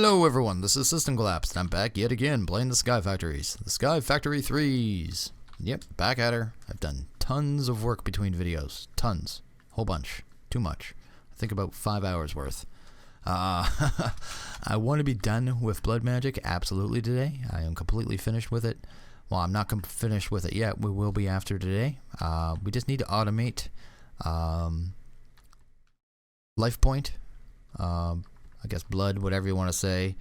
Hello everyone, this is System Collapse, and I'm back yet again playing the Sky Factories. The Sky Factory 3s. Yep, back at her. I've done tons of work between videos. Tons. Whole bunch. Too much. I think about 5 hours worth. I want to be done with Blood Magic absolutely today. I am completely finished with it. Well, I'm not finished with it yet. We will be after today. We just need to automate life point. I guess blood, whatever you want to say,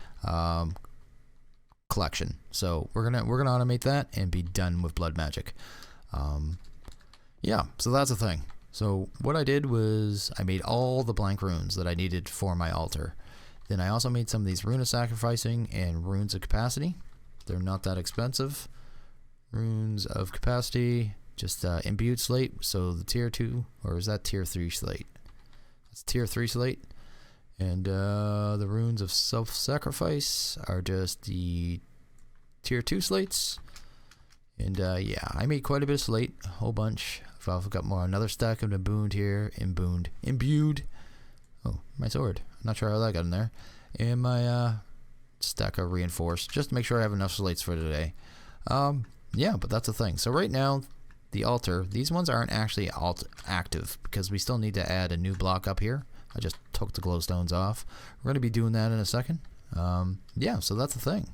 collection. So we're gonna automate that and be done with blood magic. Yeah, so that's the thing. So what I did was I made all the blank runes that I needed for my altar. Then I also made some of these rune of sacrificing and runes of capacity. They're not that expensive. Runes of capacity, just imbued slate. So the tier 2, or is that tier 3 slate? It's tier 3 slate. And the runes of self-sacrifice are just the tier 2 slates. And yeah, I made quite a bit of slate, a whole bunch. I've also got another stack of imbued here, imbued. Oh, my sword. I'm not sure how that got in there. And my stack of reinforced, just to make sure I have enough slates for today. Yeah, but that's the thing. So right now, the altar, these ones aren't actually active because we still need to add a new block up here. I just took the glowstones off. We're going to be doing that in a second. Yeah, so that's the thing.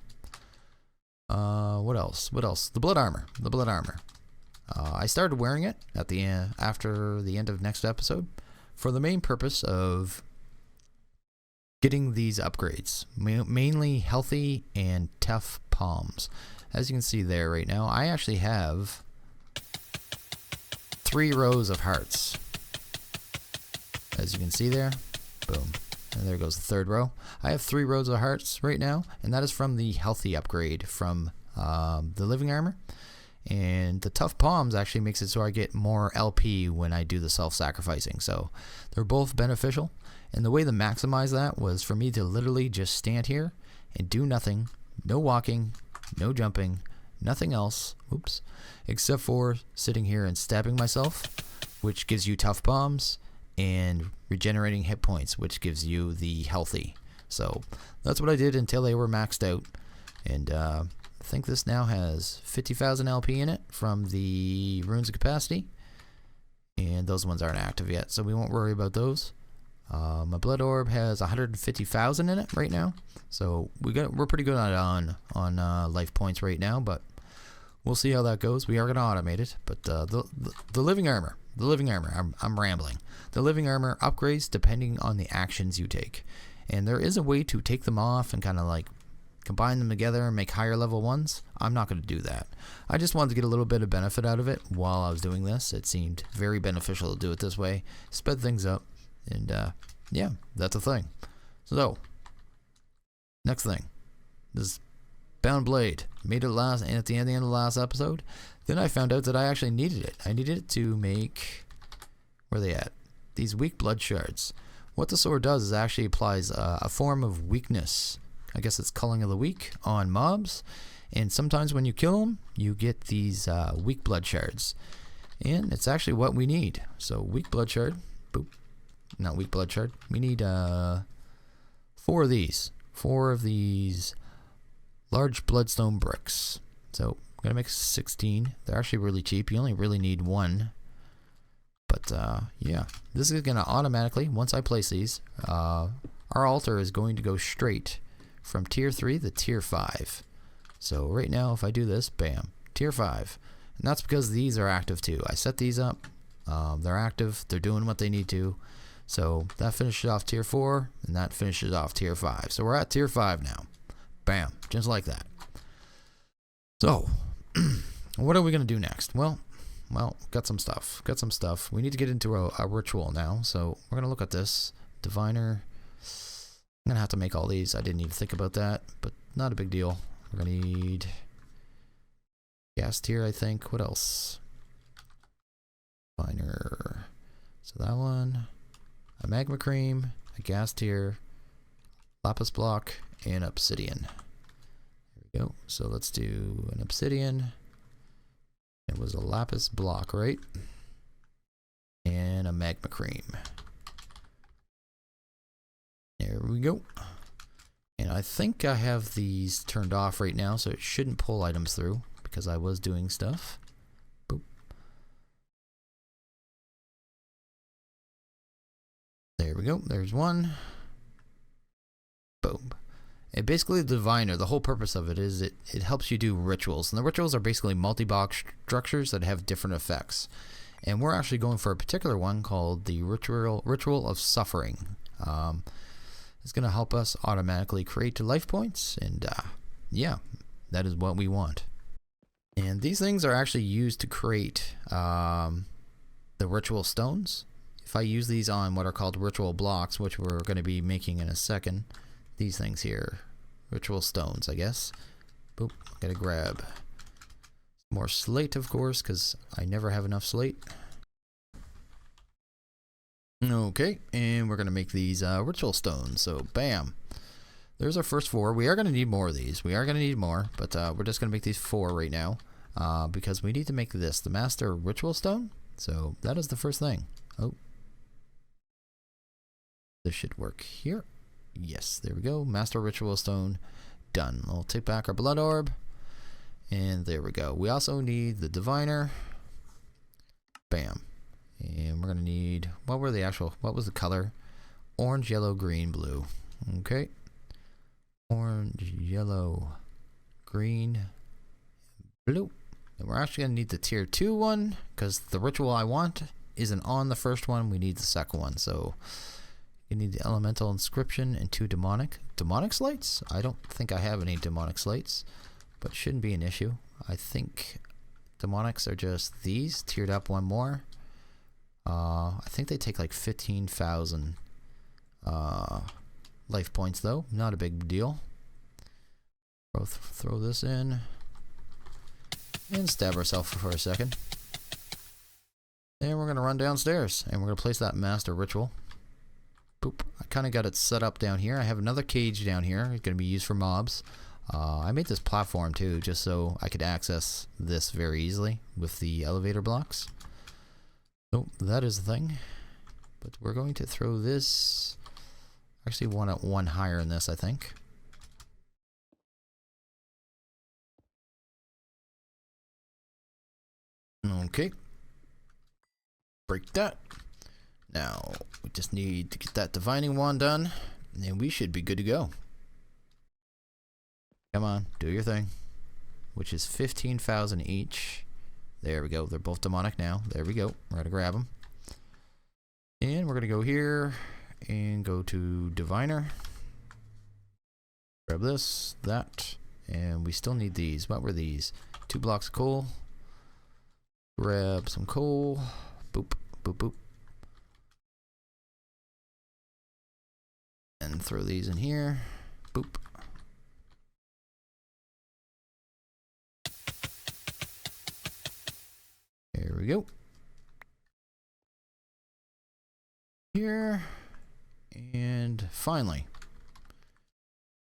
What else? The blood armor. I started wearing it at the after the end of next episode for the main purpose of getting these upgrades, mainly healthy and tough palms. As you can see there right now, I actually have 3 rows of hearts. As you can see there, boom, and there goes the 3rd row. I have 3 rows of hearts right now, and that is from the healthy upgrade from the living armor. And the tough palms actually makes it so I get more LP when I do the self-sacrificing. So they're both beneficial. And the way to maximize that was for me to literally just stand here and do nothing, no walking, no jumping, nothing else, oops, except for sitting here and stabbing myself, which gives you tough palms, and regenerating hit points, which gives you the healthy. So that's what I did until they were maxed out. And I think this now has 50,000 LP in it from the runes of capacity, and those ones aren't active yet, so we won't worry about those. My blood orb has 150,000 in it right now, so we're pretty good on life points right now, but we'll see how that goes. We are going to automate it, but the living armor. I'm rambling. The living armor upgrades depending on the actions you take, and there is a way to take them off and kind of like combine them together and make higher level ones. I'm not going to do that. I just wanted to get a little bit of benefit out of it while I was doing this. It seemed very beneficial to do it this way, sped things up, and yeah, that's a thing. So next thing, this bound blade. Made it at the end of the last episode. Then I found out that I actually needed it. I needed it to make, where are they at? These weak blood shards. What the sword does is actually applies a form of weakness. I guess it's culling of the weak on mobs. And sometimes when you kill them, you get these weak blood shards. And it's actually what we need. So weak blood shard. Boop. Not weak blood shard. We need 4 of these. 4 of these large bloodstone bricks. So I'm gonna make 16. They're actually really cheap. You only really need 1. But yeah, this is gonna automatically, once I place these, our altar is going to go straight from tier 3 to tier 5. So right now, if I do this, bam, tier 5. And that's because these are active too. I set these up. They're active. They're doing what they need to. So that finishes off tier 4, and that finishes off tier 5. So we're at tier 5 now. Bam, just like that. So, what are we going to do next? Well, got some stuff. We need to get into a ritual now. So we're going to look at this. Diviner. I'm going to have to make all these. I didn't even think about that, but not a big deal. We're going to need gas tier, I think. What else? Diviner. So that one. A magma cream. A gas tier. Lapis block. And obsidian. There we go. So let's do an obsidian. It was a lapis block, right? And a magma cream. There we go. And I think I have these turned off right now, so it shouldn't pull items through because I was doing stuff. Boop. There we go. There's one. Boom. And basically the diviner, the whole purpose of it is it helps you do rituals. And the rituals are basically multi-box structures that have different effects. And we're actually going for a particular one called the Ritual of Suffering. It's going to help us automatically create life points. And yeah, that is what we want. And these things are actually used to create the ritual stones. If I use these on what are called ritual blocks, which we're going to be making in a second, these things here, ritual stones, I guess. Boop, gotta grab more slate, of course, because I never have enough slate. Okay, and we're gonna make these ritual stones. So, bam. There's our first 4. We are gonna need more of these. We are gonna need more, but we're just gonna make these 4 right now because we need to make this, the Master Ritual Stone. So that is the first thing. Oh, this should work here. Yes, there we go. Master Ritual Stone done. We'll take back our blood orb. And there we go. We also need the diviner. Bam. And we're gonna need, what was the color? Orange, yellow, green, blue. Okay. Orange, yellow, green, blue. And we're actually gonna need the tier 2 one because the ritual I want isn't on the first one. We need the second one. So you need the elemental inscription and 2 demonic slates. I don't think I have any demonic slates, but shouldn't be an issue. I think demonics are just these tiered up one more. I think they take like 15,000 life points though. Not a big deal. Throw this in and stab ourselves for a second. And we're gonna run downstairs and we're gonna place that master ritual. Boop. I kind of got it set up down here. I have another cage down here. It's going to be used for mobs. I made this platform too, just so I could access this very easily with the elevator blocks. So that is the thing. But we're going to throw this. Actually, one higher in this, I think. Okay. Break that. Now, we just need to get that divining wand done, and we should be good to go. Come on, do your thing. Which is 15,000 each. There we go. They're both demonic now. There we go. We're going to grab them. And we're going to go here and go to diviner. Grab this, that, and we still need these. What were these? 2 blocks of coal. Grab some coal. Boop, boop, boop. And throw these in here. Boop. There we go. Here. And finally,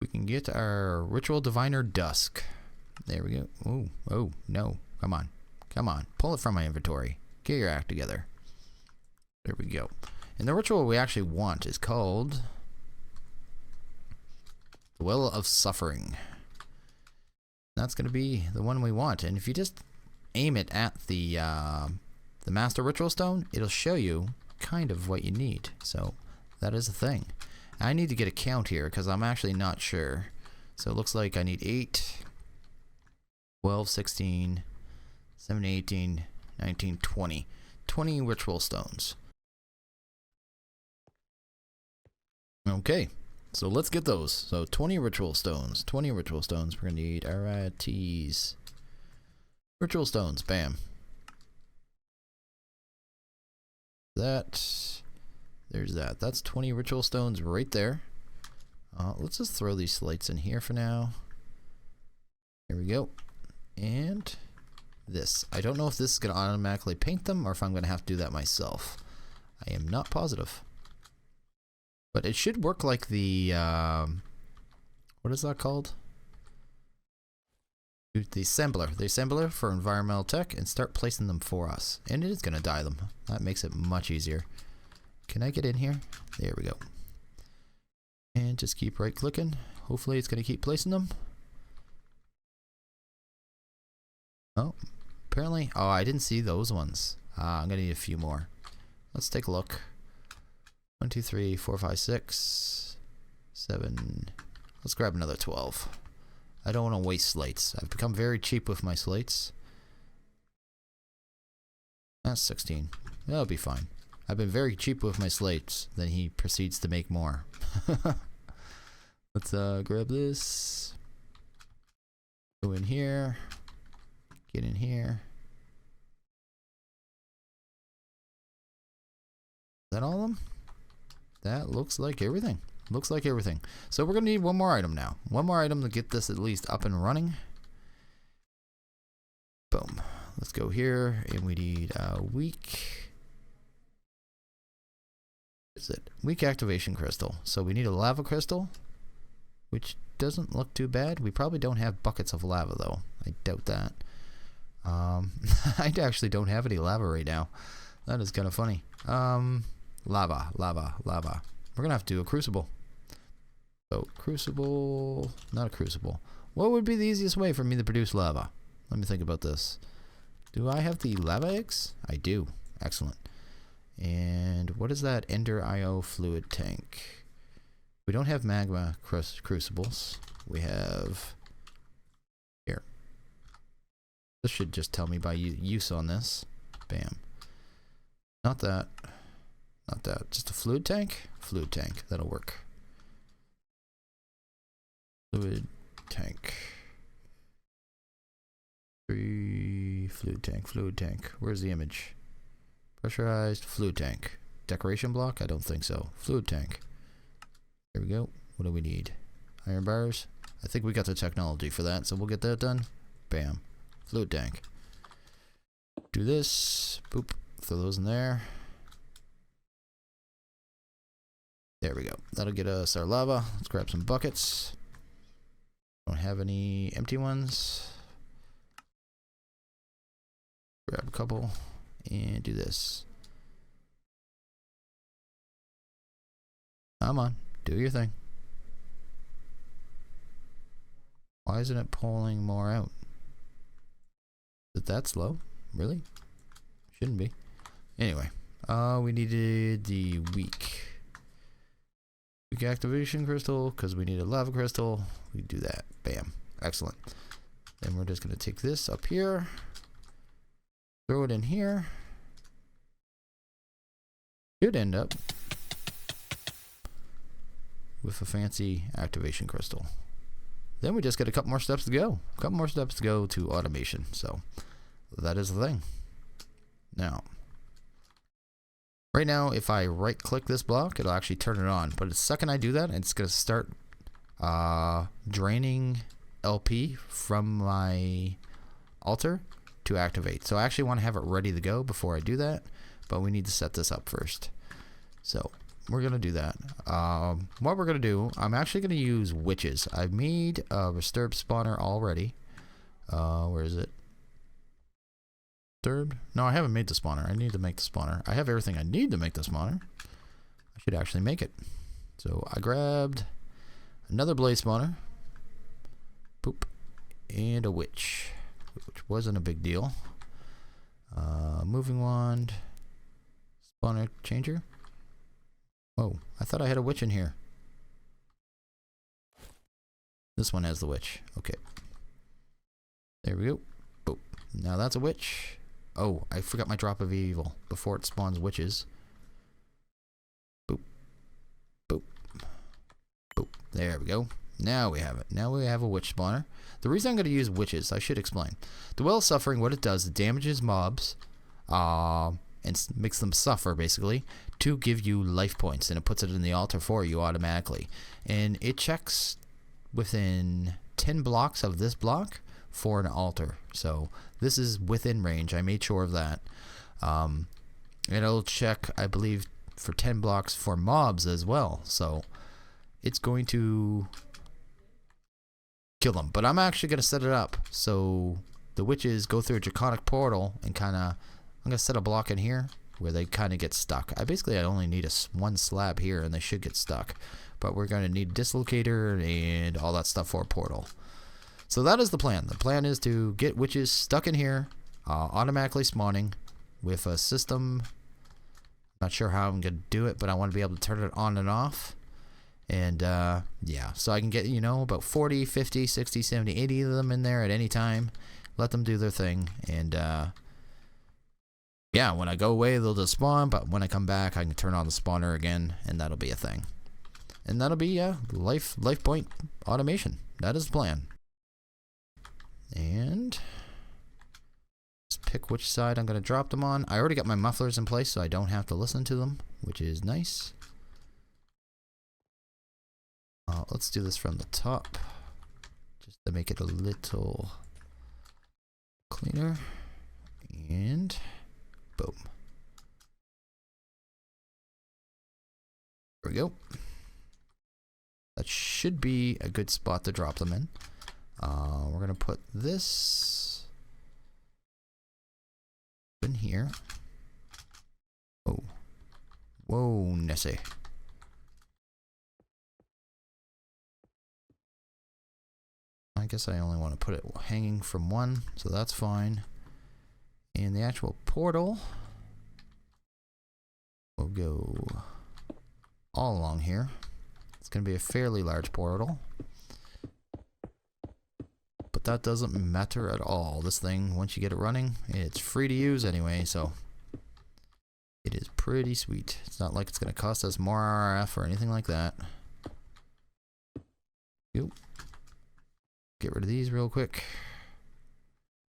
we can get our ritual diviner dusk. There we go. Oh, no. Come on. Come on. Pull it from my inventory. Get your act together. There we go. And the ritual we actually want is called the Well of Suffering. That's going to be the one we want. And if you just aim it at the Master Ritual Stone, it'll show you kind of what you need. So that is the thing. I need to get a count here because I'm actually not sure. So it looks like I need 8, 12, 16, 17, 18, 19, 20. 20 ritual stones. Okay. So let's get those. So 20 ritual stones. 20 ritual stones. We're going to need RITs. Ritual stones. Bam. That. There's that. That's 20 ritual stones right there. Let's just throw these slates in here for now. Here we go. And this. I don't know if this is going to automatically paint them or if I'm going to have to do that myself. I am not positive. But it should work like the, what is that called? The assembler. The assembler for environmental tech, and start placing them for us. And it is going to dye them. That makes it much easier. Can I get in here? There we go. And just keep right clicking. Hopefully it's going to keep placing them. Oh, apparently. Oh, I didn't see those ones. I'm going to need a few more. Let's take a look. 1, 2, 3, 4, 5, 6, 7. Let's grab another 12. I don't want to waste slates. I've become very cheap with my slates. That's 16. That'll be fine. I've been very cheap with my slates. Then he proceeds to make more. Let's grab this. Go in here. Get in here. Is that all of them? That looks like everything. Looks like everything. So we're going to need one more item now. One more item to get this at least up and running. Boom. Let's go here. And we need a weak... What is it? Weak activation crystal. So we need a lava crystal, which doesn't look too bad. We probably don't have buckets of lava though. I doubt that. I actually don't have any lava right now. That is kind of funny. Lava. We're gonna have to do a crucible. So crucible, not a crucible. What would be the easiest way for me to produce lava? Let me think about this. Do I have the lava eggs? I do. Excellent. And what is that Ender IO fluid tank? We don't have magma crucibles. We have here. This should just tell me by use on this. Bam. Not that. Not that. Just a fluid tank? Fluid tank. That'll work. Fluid tank. Fluid tank. Where's the image? Pressurized fluid tank. Decoration block? I don't think so. Fluid tank. There we go. What do we need? Iron bars? I think we got the technology for that, so we'll get that done. Bam. Fluid tank. Do this. Boop. Throw those in there. There we go. That'll get us our lava. Let's grab some buckets. Don't have any empty ones. Grab a couple and do this. Come on, do your thing. Why isn't it pulling more out? Is it that slow? Really? Shouldn't be. Anyway, we needed the weak activation crystal because we need a lava crystal. We do that. Bam. Excellent. Then we're just going to take this up here. Throw it in here. Should end up with a fancy activation crystal. Then we just get a couple more steps to go. A couple more steps to go to automation. So that is the thing. Now, right now, if I right click this block, it'll actually turn it on. But the second I do that, it's going to start draining LP from my altar to activate. So I actually want to have it ready to go before I do that, but we need to set this up first. So we're going to do that. What we're going to do, I'm actually going to use witches. I've made a disturbed spawner already. Where is it? Disturbed? No, I haven't made the spawner. I need to make the spawner. I have everything I need to make the spawner. I should actually make it. So I grabbed another blaze spawner. Poop. And a witch, which wasn't a big deal. Moving wand. Spawner changer. Oh, I thought I had a witch in here. This one has the witch. Okay. There we go. Boop. Now that's a witch. Oh, I forgot my drop of evil before it spawns witches. Boop. Boop. Boop. There we go. Now we have it. Now we have a witch spawner. The reason I'm going to use witches, I should explain. The Well of Suffering, what it does, it damages mobs and makes them suffer, basically, to give you life points. And it puts it in the altar for you automatically. And it checks within 10 blocks of this block for an altar. So this is within range. I made sure of that. It'll check, I believe, for 10 blocks for mobs as well. So it's going to kill them. But I'm actually going to set it up so the witches go through a draconic portal and kind of, I'm going to set a block in here where they kind of get stuck. I only need one slab here and they should get stuck. But we're going to need dislocator and all that stuff for a portal. So that is the plan. The plan is to get witches stuck in here, automatically spawning with a system. Not sure how I'm going to do it, but I want to be able to turn it on and off. And yeah, so I can get, you know, about 40, 50, 60, 70, 80 of them in there at any time. Let them do their thing. And yeah, when I go away, they'll just spawn. But when I come back, I can turn on the spawner again, and that'll be a thing. And that'll be life point automation. That is the plan. And just pick which side I'm going to drop them on. I already got my mufflers in place, so I don't have to listen to them, which is nice. Let's do this from the top, just to make it a little cleaner. And boom. There we go. That should be a good spot to drop them in. We're going to put this in here. Oh. Whoa, Nessie. I guess I only want to put it hanging from one, so that's fine. And the actual portal will go all along here. It's going to be a fairly large portal. But that doesn't matter at all. This thing, once you get it running, it's free to use anyway, so it is pretty sweet. It's not like it's going to cost us more RF or anything like that. Yep. Get rid of these real quick.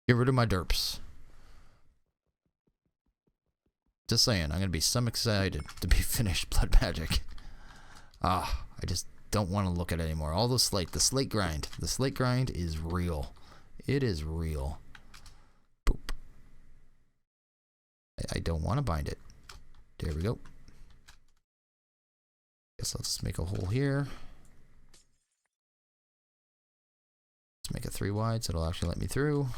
Get rid of my derps. Just saying, I'm going to be some excited to be finished Blood Magic. I just don't want to look at it anymore. All the slate grind. The slate grind is real. It is real. Boop. I don't want to bind it. There we go. Guess I'll just make a hole here. Let's make it 3 wide so it'll actually let me through.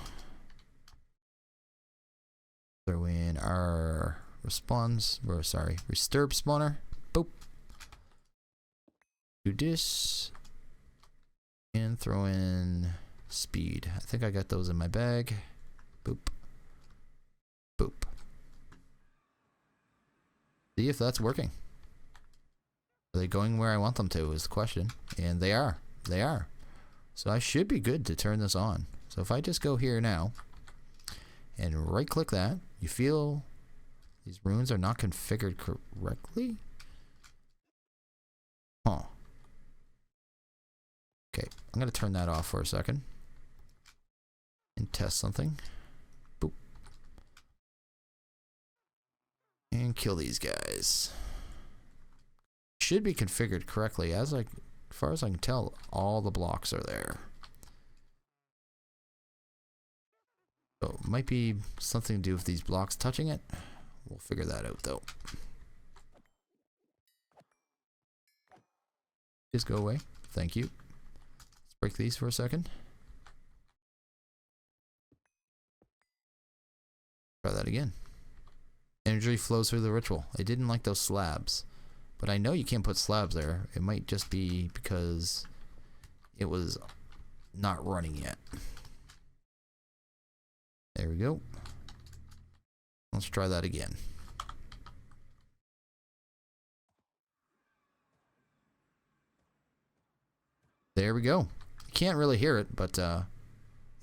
Throw in our disturb spawner. Boop. Do this. And throw in speed. I think I got those in my bag. Boop. Boop. See if that's working. Are they going where I want them to is the question. And they are. They are. So I should be good to turn this on. So if I just go here now and right click that, you feel these runes are not configured correctly? Huh. Okay, I'm going to turn that off for a second and test something. Boop. And kill these guys. Should be configured correctly. As far as I can tell, all the blocks are there. So it might be something to do with these blocks touching it. We'll figure that out though. Just go away. Thank you. Let's break these for a second. Try that again. Energy flows through the ritual. I didn't like those slabs. But I know you can't put slabs there. It might just be because it was not running yet. There we go. Let's try that again. There we go. You can't really hear it, but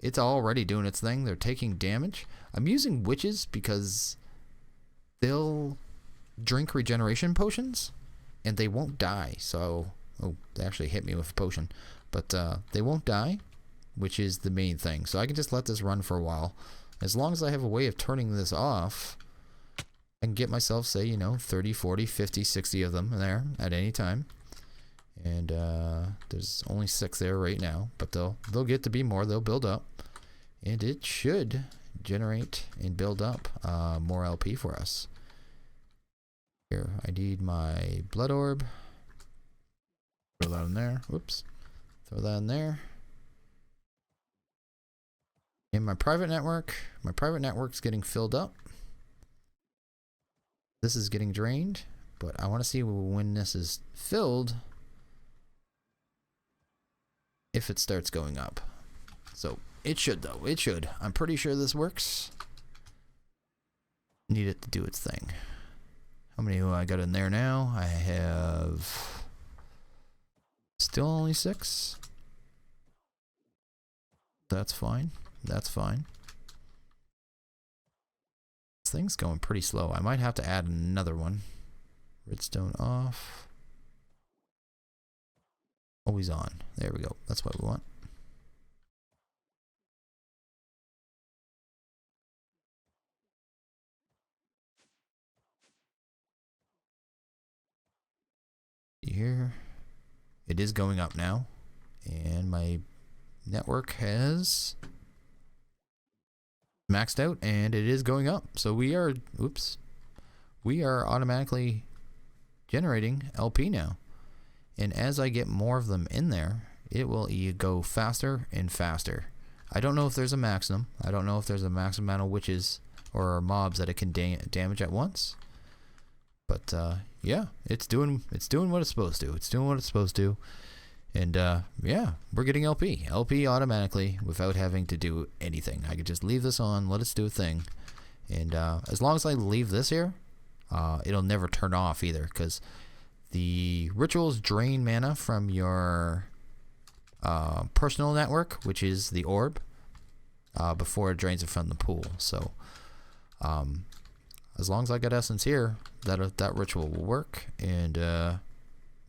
it's already doing its thing. They're taking damage. I'm using witches because they'll drink regeneration potions and they won't die. So, oh, they actually hit me with a potion. But they won't die, which is the main thing. So I can just let this run for a while. As long as I have a way of turning this off, I can get myself, say, you know, 30, 40, 50, 60 of them there at any time. And there's only 6 there right now, but they'll get to be more. They'll build up, and it should generate and build up more LP for us. Here, I need my blood orb. Throw that in there. Whoops. Throw that in there. In my private network. My private network's getting filled up. This is getting drained, but I want to see when this is filled if it starts going up. So it should, though. It should. I'm pretty sure this works. Need it to do its thing. How many do I got in there now? I have still only 6. That's fine. That's fine. This thing's going pretty slow. I might have to add another one. Redstone off. Always on. There we go. That's what we want. Here. It is going up now. And my network has maxed out and it is going up. So we are, oops, we are automatically generating LP now. And as I get more of them in there, it will go faster and faster. I don't know if there's a maximum. I don't know if there's a maximum amount of witches or mobs that it can damage at once. But yeah, it's doing what it's supposed to. It's doing what it's supposed to. And yeah, we're getting LP automatically without having to do anything. I could just leave this on, let it do a thing. And as long as I leave this here, it'll never turn off either, because the rituals drain mana from your personal network, which is the orb, before it drains it from the pool. So as long as I got essence here, that ritual will work. And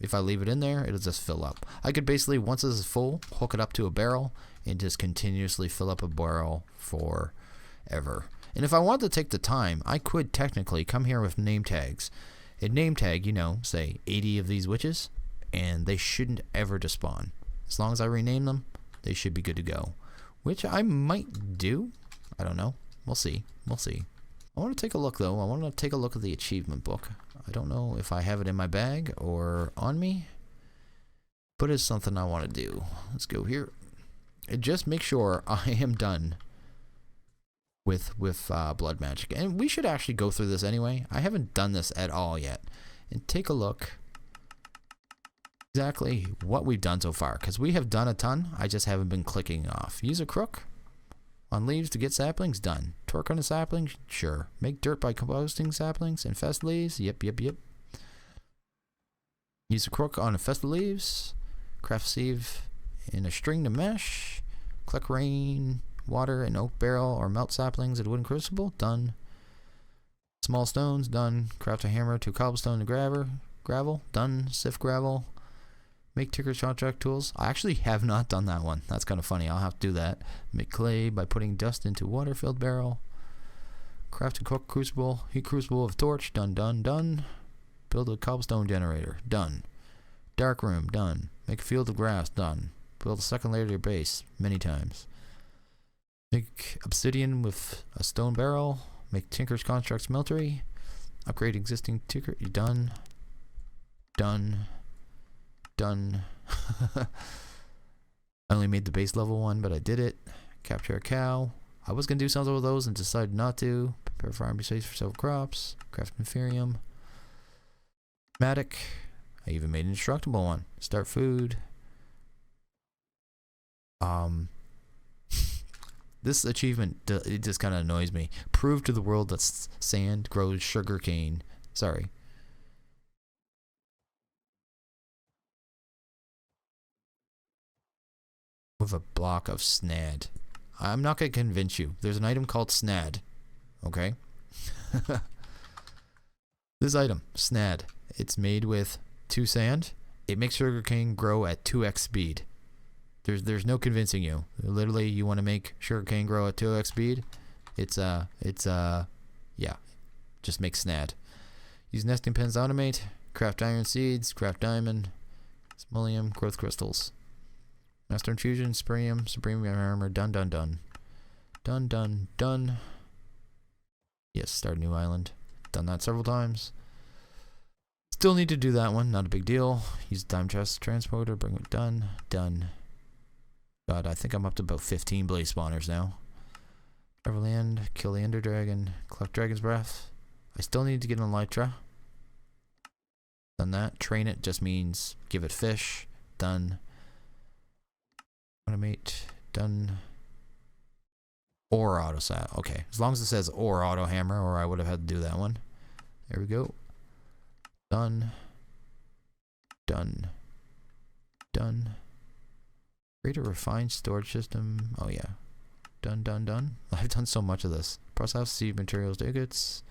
if I leave it in there, it'll just fill up. I could basically, once this is full, hook it up to a barrel and just continuously fill up a barrel forever. And if I wanted to take the time, I could technically come here with name tags and name tag, you know, say 80 of these witches, and they shouldn't ever despawn. As long as I rename them, they should be good to go. Which I might do. I don't know. We'll see. We'll see. I want to take a look, though. I want to take a look at the achievement book. I don't know if I have it in my bag or on me, but it's something I want to do. Let's go here. And just make sure I am done with blood magic. And we should actually go through this anyway. I haven't done this at all yet. And take a look exactly what we've done so far, because we have done a ton. I just haven't been clicking off. Use a crook on leaves to get saplings, done. Torque on a sapling, sure. Make dirt by composting saplings. Infest leaves, yep. Use a crook on infested leaves. Craft sieve in a string to mesh. Collect rain, water, in oak barrel, or melt saplings at wooden crucible, done. Small stones, done. Craft a hammer to cobblestone to gravel, done. Sift gravel. Make Tinker's contract tools. I actually have not done that one. That's kind of funny. I'll have to do that. Make clay by putting dust into water-filled barrel. Craft and cook crucible. Heat crucible of torch. Done. Build a cobblestone generator. Done. Dark room. Done. Make a field of grass. Done. Build a second layer to your base. Many times. Make obsidian with a stone barrel. Make Tinker's contract smeltery. Upgrade existing tinker. Done. I only made the base level one, but I did it. Capture a cow. I was going to do something with those and decided not to. Prepare farming space for several crops. Craft inferium. Matic. I even made an indestructible one. Start food. This achievement, it just kind of annoys me. Prove to the world that sand grows sugar cane. Sorry. With a block of snad. I'm not going to convince you. There's an item called snad. Okay? This item, snad. It's made with 2 sand. It makes sugarcane grow at 2x speed. There's no convincing you. Literally, you want to make sugarcane grow at 2x speed. Yeah. Just make snad. Use nesting pens to automate. Craft iron seeds. Craft diamond. Smoleum. Growth crystals. Master infusion. Supreme armor. Done. Yes, start a new island. Done that several times. Still need to do that one. Not a big deal. Use time chest transporter. Bring it done. God, I think I'm up to about 15 blaze spawners now. Everland. Kill the ender dragon. Collect dragon's breath. I still need to get an elytra. Done that. Train it just means give it fish. Done. Automate. Done. Or autosat. Okay. As long as it says or auto hammer, or I would have had to do that one. There we go. Done. Done. Done. Create a refined storage system. Oh yeah. Done, done, done. I've done so much of this. Process seed materials, tickets.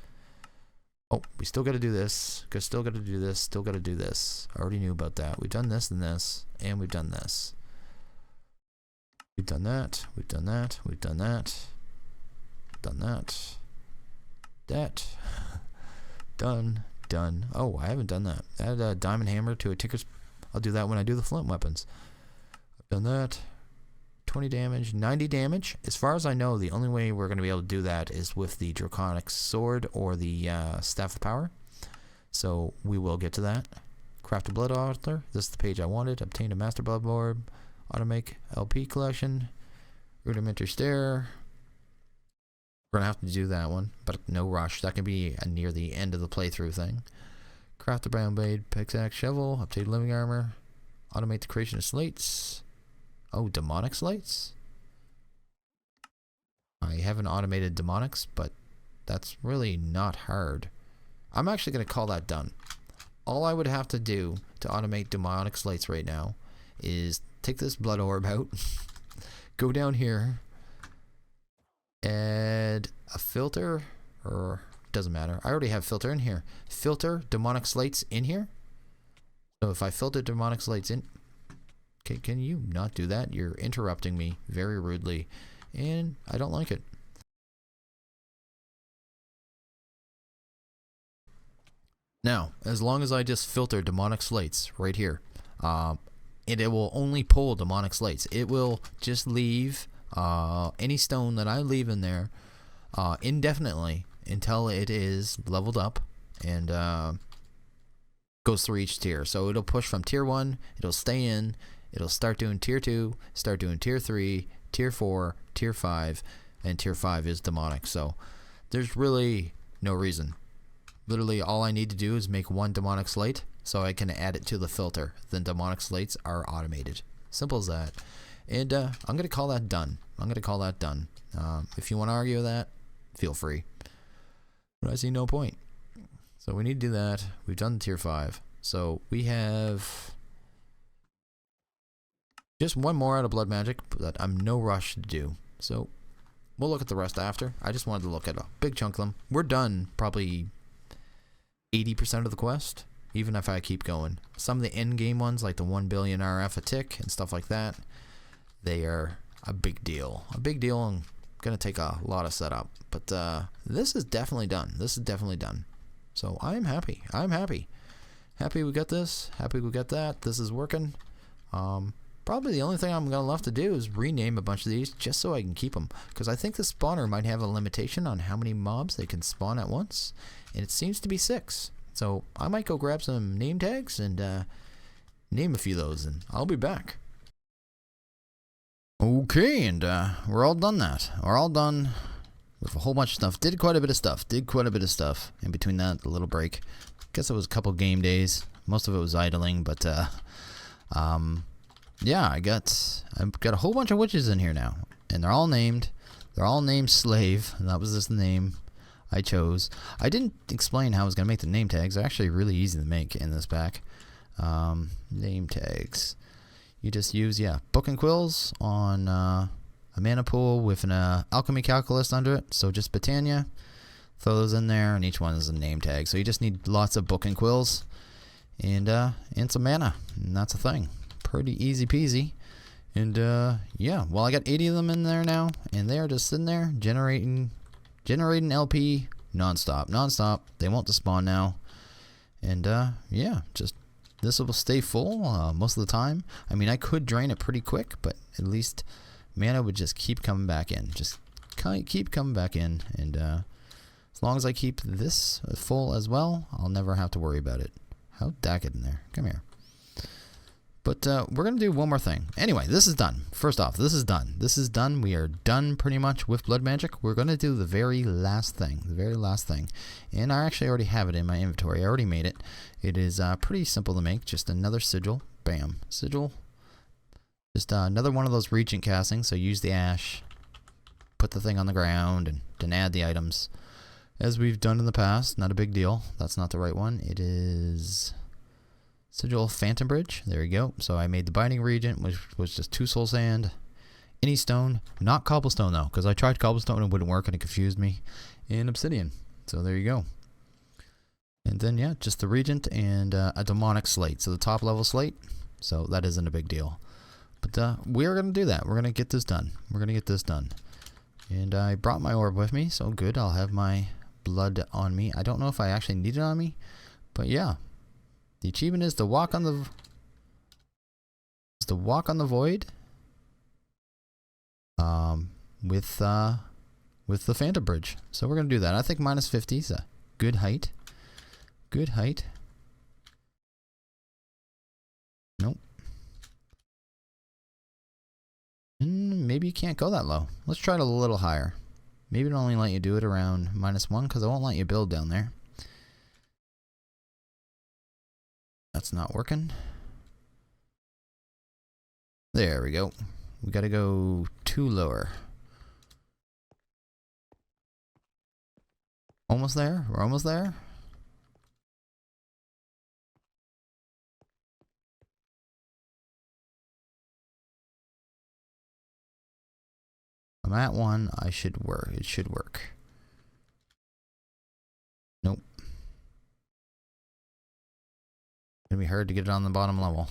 Oh, we still got to do this. Still got to do this. Still got to do this. I already knew about that. We've done this and this, and we've done this. We've done that. We've done that. We've done that. Done that. That. Done. Done. Oh, I haven't done that. Add a diamond hammer to a tinker's. I'll do that when I do the flint weapons. I've done that. 20 damage, 90 damage. As far as I know, the only way we're going to be able to do that is with the Draconic Sword or the Staff of Power. So we will get to that. Craft a Blood Altar. This is the page I wanted. Obtain a Master Blood Orb. Automake LP Collection. Rudimentary Stair. We're going to have to do that one, but no rush. That can be near the end of the playthrough thing. Craft a Brown Blade, Pickaxe, Shovel. Obtain Living Armor. Automate the creation of slates. Oh, demonic slates? I haven't automated demonics, but that's really not hard. I'm actually going to call that done. All I would have to do to automate demonic slates right now is take this blood orb out, go down here, add a filter, or doesn't matter. I already have filter in here. Filter demonic slates in here. So if I filter demonic slates in, can you not do that? You're interrupting me very rudely, and I don't like it. Now, as long as I just filter demonic slates right here, it will only pull demonic slates. It will just leave any stone that I leave in there indefinitely until it is leveled up and goes through each tier. So it'll push from tier 1, it'll stay in, it'll start doing tier 2, start doing tier 3, tier 4, tier 5, and tier 5 is demonic. So there's really no reason. Literally all I need to do is make one demonic slate so I can add it to the filter. Then demonic slates are automated. Simple as that. And I'm going to call that done. I'm going to call that done. If you want to argue with that, feel free. But I see no point. So we need to do that. We've done tier 5. So we have just one more out of blood magic that I'm no rush to do. So we'll look at the rest after. I just wanted to look at a big chunk of them. We're done probably 80% of the quest, even if I keep going. Some of the end game ones, like the 1 billion RF a tick and stuff like that, they are a big deal. A big deal and going to take a lot of setup. But this is definitely done. This is definitely done. So I'm happy. I'm happy. Happy we got this. Happy we got that. This is working. Probably the only thing I'm going to left to do is rename a bunch of these just so I can keep them. Because I think the spawner might have a limitation on how many mobs they can spawn at once. And it seems to be 6. So I might go grab some name tags and name a few of those. And I'll be back. Okay, and we're all done that. We're all done with a whole bunch of stuff. Did quite a bit of stuff. In between that, a little break. Guess it was a couple game days. Most of it was idling, but yeah, I've got a whole bunch of witches in here now, and they're all named. They're all named Slave, and that was just the name I chose. I didn't explain how I was going to make the name tags. They're actually really easy to make in this pack. Name tags. You just use, book and quills on a mana pool with an alchemy calculus under it. So just Britannia. Throw those in there, and each one is a name tag. So you just need lots of book and quills and some mana, and that's a thing. Pretty easy peasy. And yeah, well, I got 80 of them in there now, and they are just sitting there generating LP nonstop. They won't despawn now. And yeah, just this will stay full most of the time. I mean, I could drain it pretty quick, but at least mana would just keep coming back in. Just keep coming back in, and as long as I keep this full as well, I'll never have to worry about it. How'd that get in there? Come here. But we're going to do one more thing. Anyway, this is done. First off, this is done. This is done. We are done pretty much with blood magic. We're going to do the very last thing. The very last thing. And I actually already have it in my inventory. I already made it. It is pretty simple to make. Just another sigil. Bam. Sigil. Just another one of those regent castings. So use the ash. Put the thing on the ground and then add the items. As we've done in the past. Not a big deal. That's not the right one. It is... Sigil Phantom Bridge. There we go. So I made the binding regent, which was just 2 soul sand, any stone, not cobblestone though, because I tried cobblestone and it wouldn't work and it confused me, and obsidian. So there you go. And then yeah, just the regent and a demonic slate. So the top level slate. So that isn't a big deal. But we're gonna do that. We're gonna get this done. We're gonna get this done. And I brought my orb with me, so good. I'll have my blood on me. I don't know if I actually need it on me, but yeah. The achievement is to walk on the void with the Phantom Bridge. So we're gonna do that. I think minus 50 is a good height. Good height. Nope. Maybe you can't go that low. Let's try it a little higher. Maybe it'll only let you do it around -1 because I won't let you build down there. That's not working. There we go. We gotta go 2 lower. Almost there? We're almost there? I'm at 1. I should work. It should work. Nope. Gonna be hard to get it on the bottom level.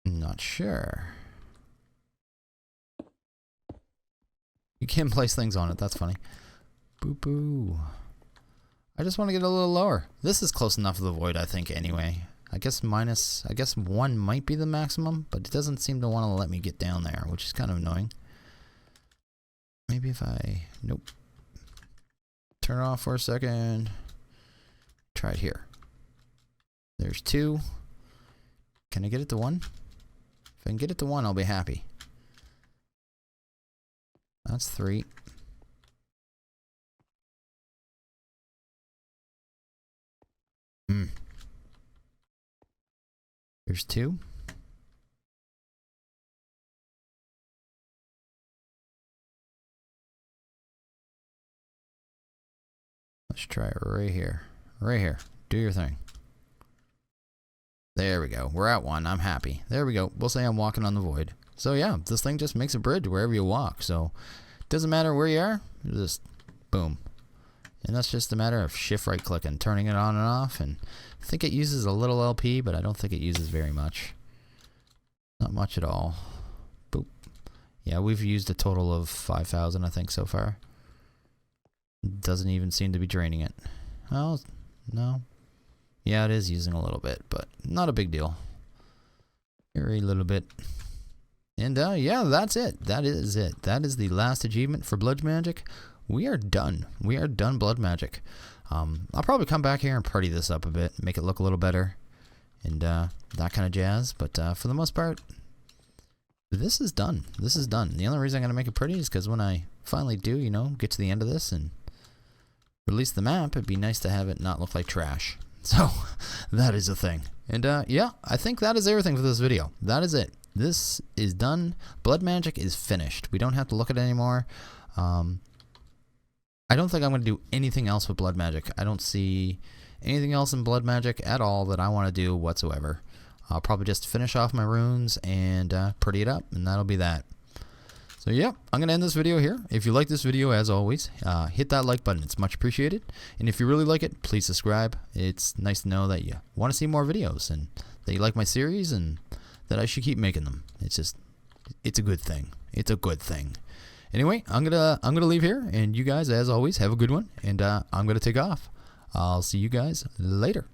Not sure. You can place things on it, that's funny. Boo boo. I just want to get a little lower. This is close enough to the void, I think, anyway. I guess 1 might be the maximum, but it doesn't seem to want to let me get down there, which is kind of annoying. Maybe if I... Nope. Turn it off for a second. Try it here. There's 2. Can I get it to 1? If I can get it to 1, I'll be happy. That's 3. There's 2. Let's try it right here. Right here. Do your thing. There we go. We're at 1. I'm happy. There we go. We'll say I'm walking on the void. So yeah, this thing just makes a bridge wherever you walk. So it doesn't matter where you are. Just boom. And that's just a matter of shift right click and turning it on and off. And I think it uses a little LP, but I don't think it uses very much. Not much at all. Boop. Yeah, we've used a total of 5,000, I think, so far. Doesn't even seem to be draining it. Oh, no. Yeah, it is using a little bit, but not a big deal. Very little bit. And yeah, that's it. That is it. That is the last achievement for blood magic. We are done. We are done blood magic. I'll probably come back here and pretty this up a bit, make it look a little better, and that kind of jazz. But for the most part, this is done. This is done. The only reason I'm going to make it pretty is because when I finally do, you know, get to the end of this and release the map, it'd be nice to have it not look like trash. So that is a thing. And yeah, I think that is everything for this video. That is it. This is done. Blood magic is finished. We don't have to look at it anymore. I don't think I'm going to do anything else with blood magic. I don't see anything else in blood magic at all that I want to do whatsoever. I'll probably just finish off my runes and pretty it up, and that'll be that. So yeah, I'm going to end this video here. If you like this video, as always, hit that like button. It's much appreciated. And if you really like it, please subscribe. It's nice to know that you want to see more videos and that you like my series and that I should keep making them. It's just, it's a good thing. It's a good thing. Anyway, I'm gonna leave here, and you guys, as always, have a good one, and I'm gonna take off. I'll see you guys later.